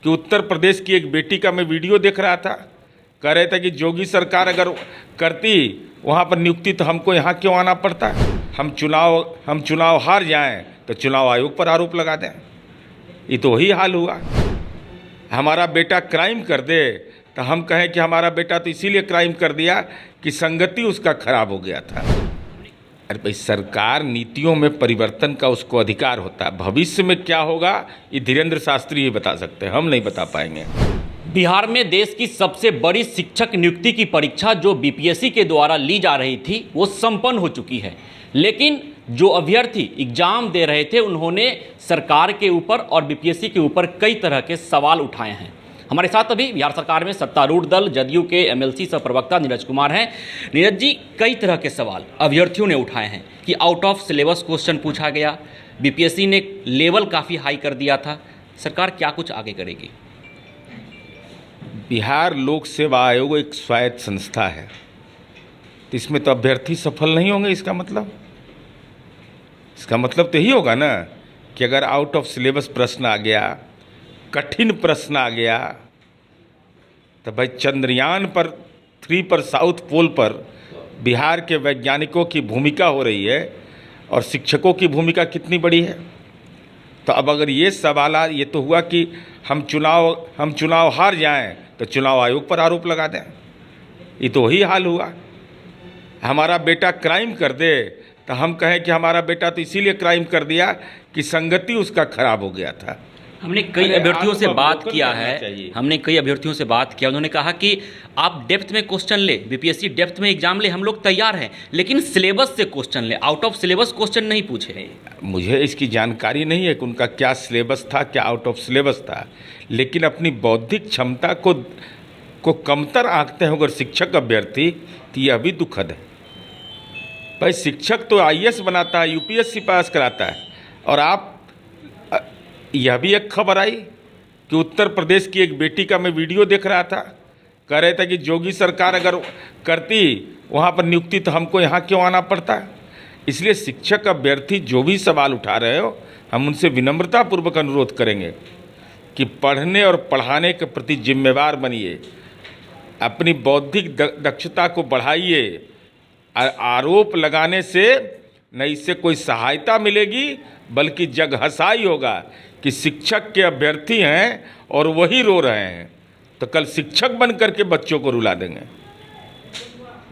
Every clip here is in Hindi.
कि उत्तर प्रदेश की एक बेटी का मैं वीडियो देख रहा था, कह रहे थे कि योगी सरकार अगर करती वहाँ पर नियुक्ति तो हमको यहाँ क्यों आना पड़ता। हम चुनाव हार जाएं तो चुनाव आयोग पर आरोप लगा दें। ये तो वही हाल हुआ। हमारा बेटा क्राइम कर दे तो हम कहें कि हमारा बेटा तो इसीलिए क्राइम कर दिया कि संगति उसका खराब हो गया था। अरे भाई, सरकार नीतियों में परिवर्तन का उसको अधिकार होता है। भविष्य में क्या होगा ये धीरेन्द्र शास्त्री ही बता सकते हैं, हम नहीं बता पाएंगे। बिहार में देश की सबसे बड़ी शिक्षक नियुक्ति की परीक्षा जो बीपीएससी के द्वारा ली जा रही थी वो संपन्न हो चुकी है, लेकिन जो अभ्यर्थी एग्जाम दे रहे थे उन्होंने सरकार के ऊपर और बीपीएससी के ऊपर कई तरह के सवाल उठाए हैं। हमारे साथ अभी बिहार सरकार में सत्तारूढ़ दल जदयू के एमएलसी सह प्रवक्ता नीरज कुमार हैं। नीरज जी, कई तरह के सवाल अभ्यर्थियों ने उठाए हैं कि आउट ऑफ सिलेबस क्वेश्चन पूछा गया, बीपीएससी ने लेवल काफ़ी हाई कर दिया था। सरकार क्या कुछ आगे करेगी? बिहार लोक सेवा आयोग एक स्वायत्त संस्था है, तो इसमें तो अभ्यर्थी सफल नहीं होंगे। इसका मतलब तो यही होगा ना कि अगर आउट ऑफ सिलेबस प्रश्न आ गया, कठिन प्रश्न आ गया, तो भाई चंद्रयान पर 3 पर साउथ पोल पर बिहार के वैज्ञानिकों की भूमिका हो रही है और शिक्षकों की भूमिका कितनी बड़ी है। तो अब अगर ये सवाल ये तो हुआ कि हम चुनाव हार जाएं तो चुनाव आयोग पर आरोप लगा दें। ये तो वही हाल हुआ। हमारा बेटा क्राइम कर दे तो हम कहें कि हमारा बेटा तो इसीलिए क्राइम कर दिया कि संगति उसका खराब हो गया था। हमने कई अभ्यर्थियों से बात किया है, उन्होंने कहा कि आप डेप्थ में क्वेश्चन ले, बीपीएससी डेप्थ में एग्जाम ले, हम लोग तैयार हैं, लेकिन सिलेबस से क्वेश्चन ले, आउट ऑफ सिलेबस क्वेश्चन नहीं पूछे। मुझे इसकी जानकारी नहीं है कि उनका क्या सिलेबस था, क्या आउट ऑफ सिलेबस था, लेकिन अपनी बौद्धिक क्षमता को कमतर आंकते हैं अगर शिक्षक अभ्यर्थी, तो यह भी दुखद है। भाई, शिक्षक तो आईएएस बनाता है, यूपीएससी पास कराता है, और आप यह भी एक खबर आई कि उत्तर प्रदेश की एक बेटी का मैं वीडियो देख रहा था, कह रहे थे कि योगी सरकार अगर करती वहाँ पर नियुक्ति तो हमको यहाँ क्यों आना पड़ता। इसलिए शिक्षक अभ्यर्थी जो भी सवाल उठा रहे हो, हम उनसे विनम्रतापूर्वक अनुरोध करेंगे कि पढ़ने और पढ़ाने के प्रति जिम्मेवार बनिए, अपनी बौद्धिक दक्षता को बढ़ाइए। आरोप लगाने से न इससे कोई सहायता मिलेगी बल्कि जग हंसाई होगा कि शिक्षक के अभ्यर्थी हैं और वही रो रहे हैं, तो कल शिक्षक बन करके बच्चों को रुला देंगे।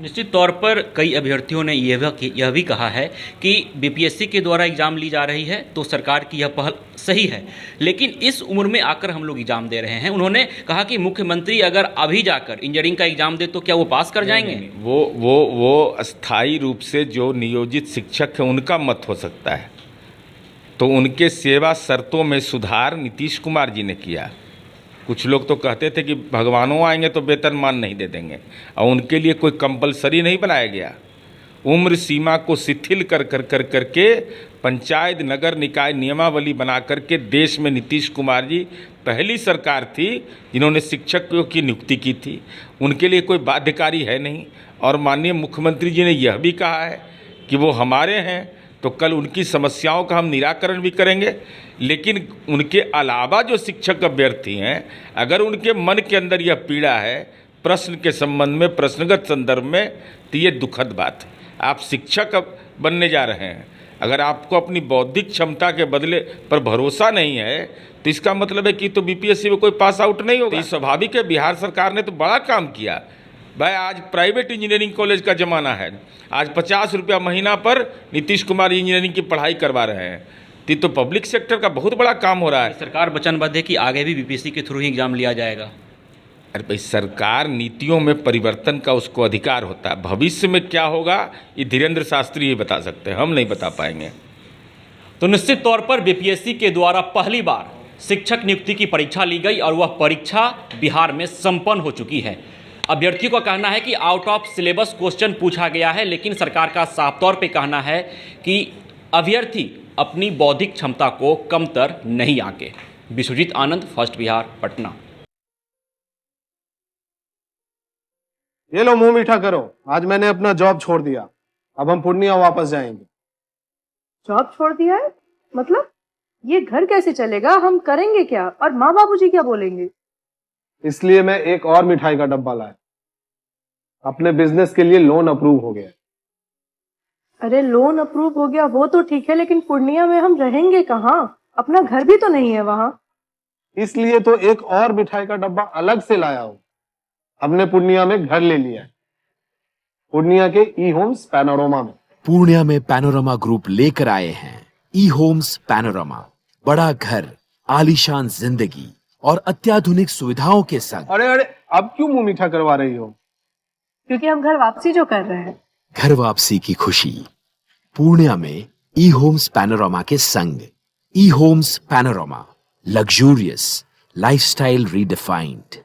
निश्चित तौर पर कई अभ्यर्थियों ने यह भी कहा है कि बीपीएससी के द्वारा एग्ज़ाम ली जा रही है तो सरकार की यह पहल सही है, लेकिन इस उम्र में आकर हम लोग एग्ज़ाम दे रहे हैं। उन्होंने कहा कि मुख्यमंत्री अगर अभी जाकर इंजीनियरिंग का एग्ज़ाम दे तो क्या वो पास कर जाएंगे? वो अस्थायी रूप से जो नियोजित शिक्षक हैं उनका मत हो सकता है, तो उनके सेवा शर्तों में सुधार नीतीश कुमार जी ने किया। कुछ लोग तो कहते थे कि भगवानों आएंगे तो वेतनमान नहीं दे देंगे, और उनके लिए कोई कंपलसरी नहीं बनाया गया। उम्र सीमा को शिथिल करके पंचायत नगर निकाय नियमावली बना करके देश में नीतीश कुमार जी पहली सरकार थी जिन्होंने शिक्षकों की नियुक्ति की थी। उनके लिए कोई बाध्यकारी है नहीं, और माननीय मुख्यमंत्री जी ने यह भी कहा है कि वो हमारे हैं, तो कल उनकी समस्याओं का हम निराकरण भी करेंगे। लेकिन उनके अलावा जो शिक्षक अभ्यर्थी हैं, अगर उनके मन के अंदर यह पीड़ा है प्रश्न के संबंध में, प्रश्नगत संदर्भ में, तो ये दुखद बात है। आप शिक्षक बनने जा रहे हैं, अगर आपको अपनी बौद्धिक क्षमता के बदले पर भरोसा नहीं है तो इसका मतलब है कि तो बीपीएससी में कोई पास आउट नहीं होगा। तो स्वाभाविक है, बिहार सरकार ने तो बड़ा काम किया। भाई, आज प्राइवेट इंजीनियरिंग कॉलेज का ज़माना है। आज 50 रुपया महीना पर नीतीश कुमार इंजीनियरिंग की पढ़ाई करवा रहे हैं, तो पब्लिक सेक्टर का बहुत बड़ा काम हो रहा है। सरकार वचनबद्ध है कि आगे भी बीपीएससी के थ्रू ही एग्जाम लिया जाएगा। अरे भाई, सरकार नीतियों में परिवर्तन का उसको अधिकार होता है। भविष्य में क्या होगा ये धीरेन्द्र शास्त्री ही बता सकते हैं, हम नहीं बता पाएंगे। तो निश्चित तौर पर बीपीएससी के द्वारा पहली बार शिक्षक नियुक्ति की परीक्षा ली गई और वह परीक्षा बिहार में संपन्न हो चुकी है। अभ्यर्थियों का कहना है कि आउट ऑफ सिलेबस क्वेश्चन पूछा गया है, लेकिन सरकार का साफ तौर पे कहना है कि अभ्यर्थी अपनी बौद्धिक क्षमता को कमतर नहीं आके। विश्वजीत आनंद, फर्स्ट बिहार, पटना। ये लो, मुंह मीठा करो। आज मैंने अपना जॉब छोड़ दिया, अब हम पूर्णिया वापस जाएंगे। जॉब छोड़ दिया है? मतलब ये घर कैसे चलेगा, हम करेंगे क्या और माँ बाबूजी क्या बोलेंगे? इसलिए मैं एक और मिठाई का डब्बा लाया। अपने बिजनेस के लिए लोन अप्रूव हो गया। अरे लोन अप्रूव हो गया वो तो ठीक है, लेकिन पूर्णिया में हम रहेंगे कहाँ? अपना घर भी तो नहीं है वहां। इसलिए तो एक और मिठाई का डब्बा अलग से लाया हूं। हमने पूर्णिया में घर ले लिया है, पूर्णिया के ई होम्स पैनोरमा में। पूर्णिया में पैनोरमा ग्रुप लेकर आए हैं ई होम्स पैनोरमा। बड़ा घर, आलीशान जिंदगी और अत्याधुनिक सुविधाओं के संग। अरे अरे, अब क्यों मुंह मीठा करवा रही हो? क्योंकि हम घर वापसी जो कर रहे हैं। घर वापसी की खुशी पूर्णिया में ई होम्स पैनोरमा के संग। E homes panorama, luxurious lifestyle redefined.